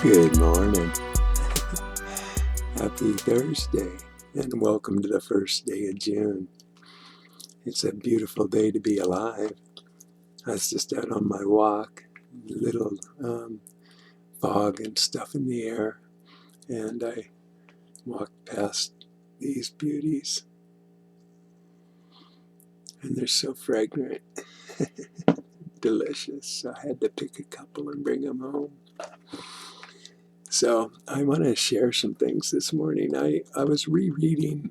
Good morning. Happy Thursday, and welcome to the first day of June. It's a beautiful day to be alive. I was just out on my walk, little fog and stuff in the air, and I walked past these beauties, and they're so fragrant, delicious. So I had to pick a couple and bring them home. So I want to share some things this morning. I was rereading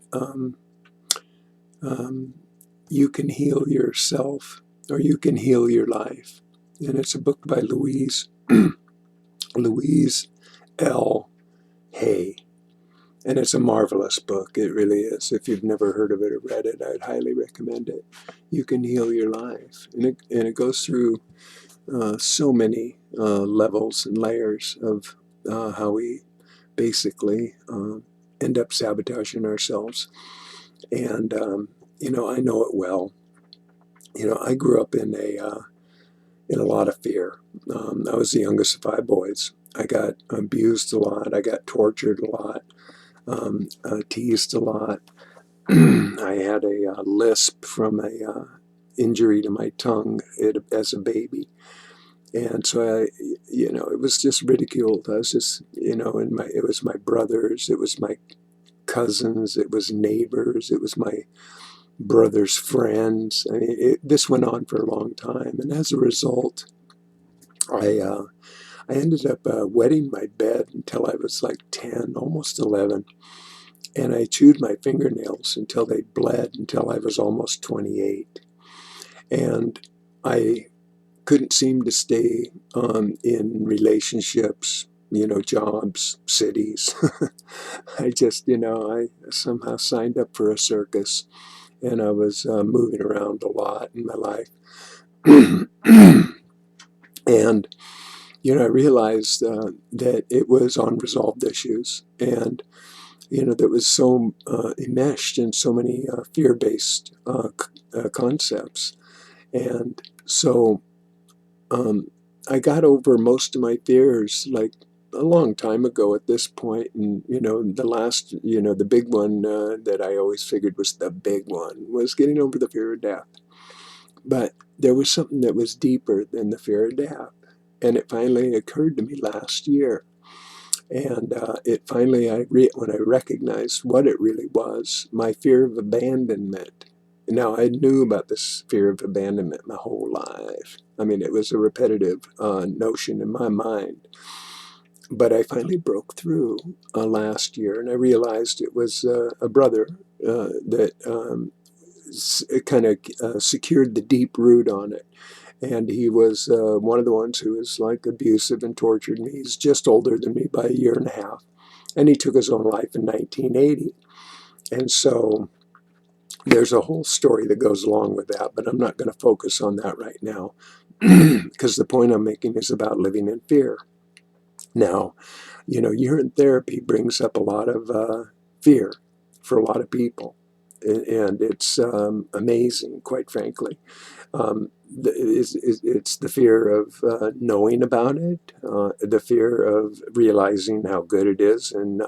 You Can Heal Yourself, or You Can Heal Your Life. And it's a book by Louise L. Hay. And it's a marvelous book. It really is. If you've never heard of it or read it, I'd highly recommend it. You Can Heal Your Life. And it goes through so many levels and layers of how we basically end up sabotaging ourselves. And, I know it well. I grew up in a lot of fear. I was the youngest of 5 boys. I got abused a lot. I got tortured a lot, teased a lot. I had a lisp from a injury to my tongue as a baby. And so it was just ridiculed. I was just, it was my brothers, it was my cousins, it was neighbors, it was my brother's friends. I mean, this went on for a long time. And as a result, I ended up wetting my bed until I was like 10, almost 11. And I chewed my fingernails until they bled until I was almost 28. And I couldn't seem to stay in relationships, jobs, cities. I just, I somehow signed up for a circus, and I was moving around a lot in my life. And, I realized that it was unresolved issues, and, that was so enmeshed in so many fear-based concepts. And so I got over most of my fears like a long time ago at this point. And, the last, the big one that I always figured was the big one was getting over the fear of death. But there was something that was deeper than the fear of death. And it finally occurred to me last year. And it finally, when I recognized what it really was, my fear of abandonment. Now, I knew about this fear of abandonment my whole life. I mean, it was a repetitive notion in my mind. But I finally broke through last year, and I realized it was a brother that kind of secured the deep root on it. And he was one of the ones who was like abusive and tortured me. He's just older than me by 1.5 years. And he took his own life in 1980. And so there's a whole story that goes along with that, but I'm not going to focus on that right now because the point I'm making is about living in fear. Now, urine therapy brings up a lot of fear for a lot of people. And it's amazing, quite frankly. It's the fear of knowing about it, the fear of realizing how good it is, and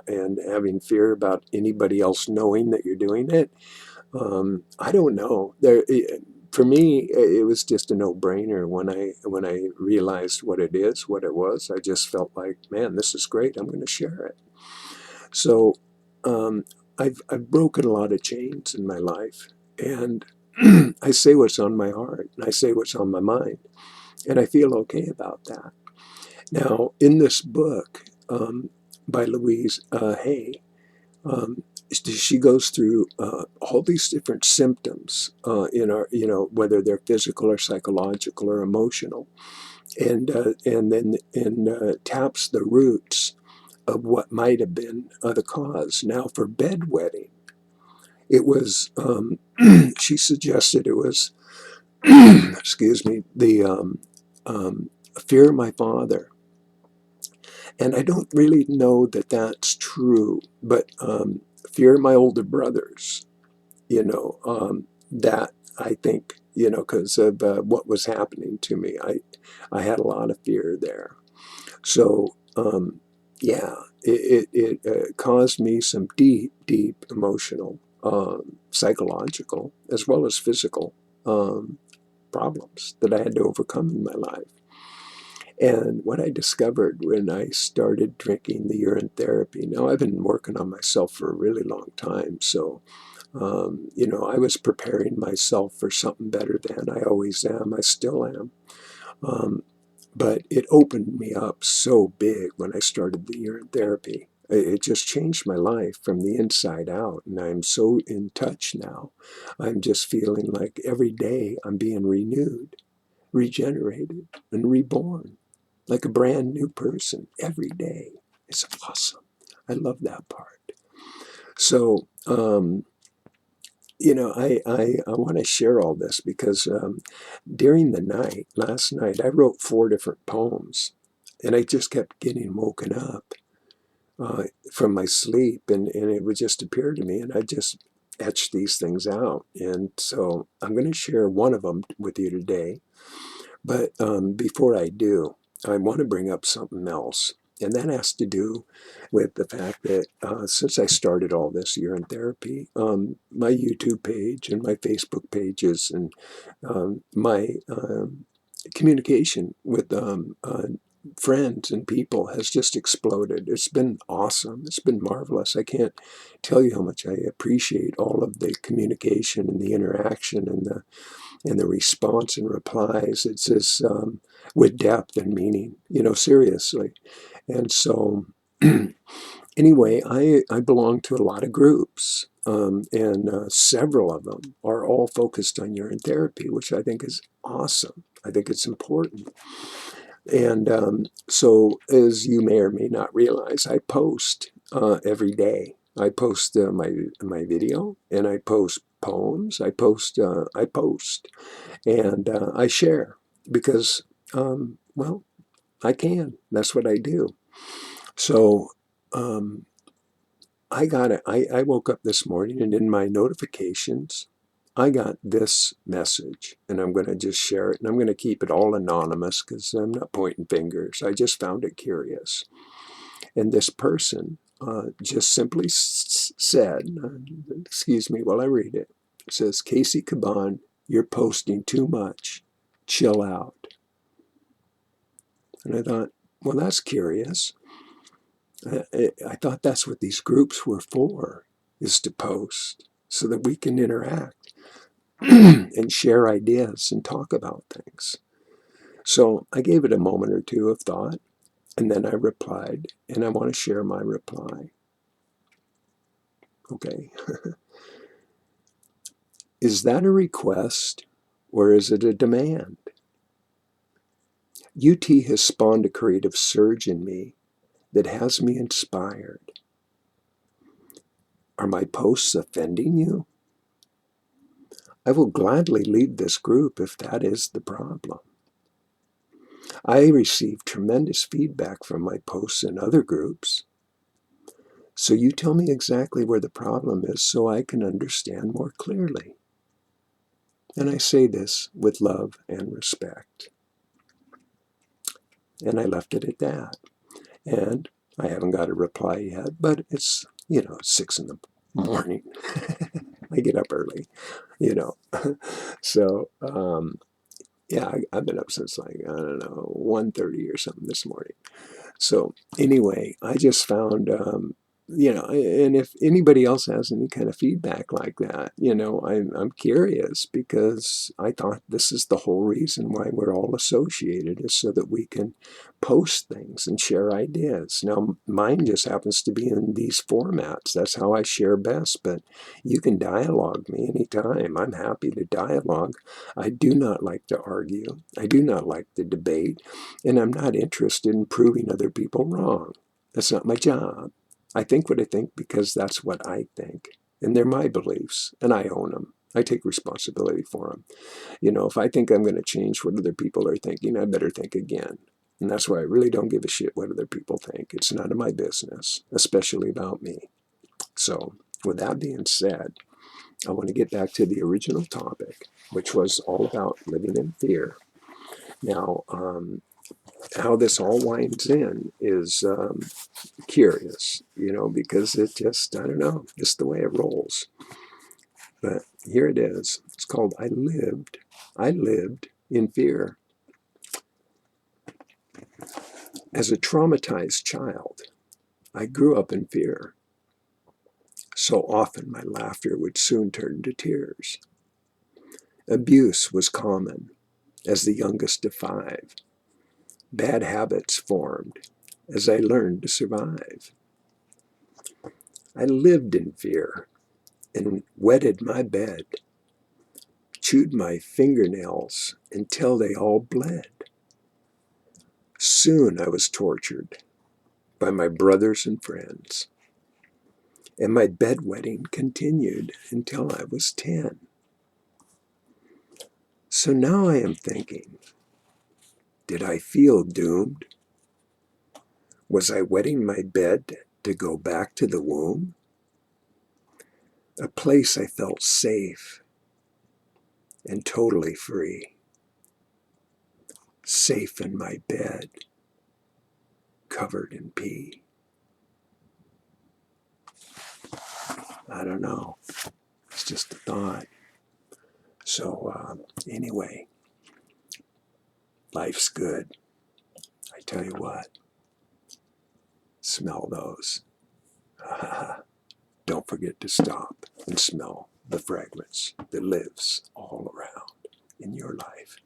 having fear about anybody else knowing that you're doing it. I don't know. For me, it was just a no-brainer when I realized what it is, what it was. I just felt like, man, this is great. I'm going to share it. So I've broken a lot of chains in my life, and I say what's on my heart, and I say what's on my mind, and I feel okay about that. Now, in this book by Louise Hay, she goes through all these different symptoms in our, whether they're physical or psychological or emotional, and then taps the roots of what might have been the cause. Now, for bedwetting, it was, she suggested it was, excuse me, the fear of my father. And I don't really know that that's true, but fear of my older brothers, that I think, because of what was happening to me, I had a lot of fear there. So yeah, it caused me some deep emotional, psychological, as well as physical um, problems that I had to overcome in my life. And what I discovered when I started drinking the urine therapy, now I've been working on myself for a really long time, so I was preparing myself for something better than I always am. I still am. Um, but it opened me up so big when I started the urine therapy. It just changed my life from the inside out, and I'm so in touch now. I'm just feeling like every day I'm being renewed, regenerated, and reborn like a brand new person every day. It's awesome. I love that part. So, I want to share all this because during the night, last night, I wrote 4 different poems, and I just kept getting woken up from my sleep, and it would just appear to me, and I just etched these things out. And so I'm going to share one of them with you today. But before I do, I want to bring up something else. And that has to do with the fact that since I started all this urine therapy, my YouTube page and my Facebook pages and my communication with friends and people has just exploded. It's been awesome. It's been marvelous. I can't tell you how much I appreciate all of the communication and the interaction and the response and replies. It's just with depth and meaning, seriously. And so, anyway, I belong to a lot of groups, and several of them are all focused on urine therapy, which I think is awesome. I think it's important. And so, as you may or may not realize, I post every day. I post my video, and I post poems. I post, and I share because, well, I can. That's what I do. So I got it. I woke up this morning, and in my notifications, I got this message, and I'm going to just share it, and I'm going to keep it all anonymous because I'm not pointing fingers. I just found it curious. And this person just simply said, excuse me while I read it, it says, Casey Caban, you're posting too much. Chill out. And I thought, well, that's curious. I thought that's what these groups were for, is to post so that we can interact and share ideas and talk about things. So I gave it a moment or two of thought, and then I replied, and I want to share my reply. Okay. Is that a request or is it a demand? UT has spawned a creative surge in me that has me inspired. Are my posts offending you? I will gladly leave this group if that is the problem. I receive tremendous feedback from my posts in other groups. So you tell me exactly where the problem is so I can understand more clearly. And I say this with love and respect. And I left it at that. And I haven't got a reply yet, but it's, 6 in the morning. I get up early, you know. So, yeah, I've been up since like, I don't know, 1:30 or something this morning. So anyway, I just found, and if anybody else has any kind of feedback like that, I'm curious because I thought this is the whole reason why we're all associated is so that we can post things and share ideas. Now, mine just happens to be in these formats. That's how I share best, but you can dialogue me anytime. I'm happy to dialogue. I do not like to argue. I do not like to debate. And I'm not interested in proving other people wrong. That's not my job. I think what I think because that's what I think. And they're my beliefs, and I own them. I take responsibility for them. If I think I'm going to change what other people are thinking, I better think again. And that's why I really don't give a shit what other people think. It's none of my business, especially about me. So, with that being said, I want to get back to the original topic, which was all about living in fear. Now, how this all winds in is curious, because it just, I don't know, just the way it rolls. But here it is. It's called I Lived in Fear. As a traumatized child, I grew up in fear. So often my laughter would soon turn to tears. Abuse was common. As the youngest of 5, bad habits formed as I learned to survive. I lived in fear and wetted my bed, chewed my fingernails until they all bled. Soon I was tortured by my brothers and friends, and my bedwetting continued until I was 10. So now I am thinking, did I feel doomed? Was I wetting my bed to go back to the womb? A place I felt safe and totally free. Safe in my bed, covered in pee. I don't know. It's just a thought. So anyway, life's good. I tell you what, smell those. Don't forget to stop and smell the fragrance that lives all around in your life.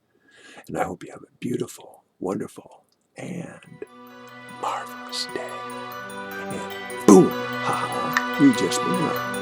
And I hope you have a beautiful, wonderful, and marvelous day. And boom, we just been learning.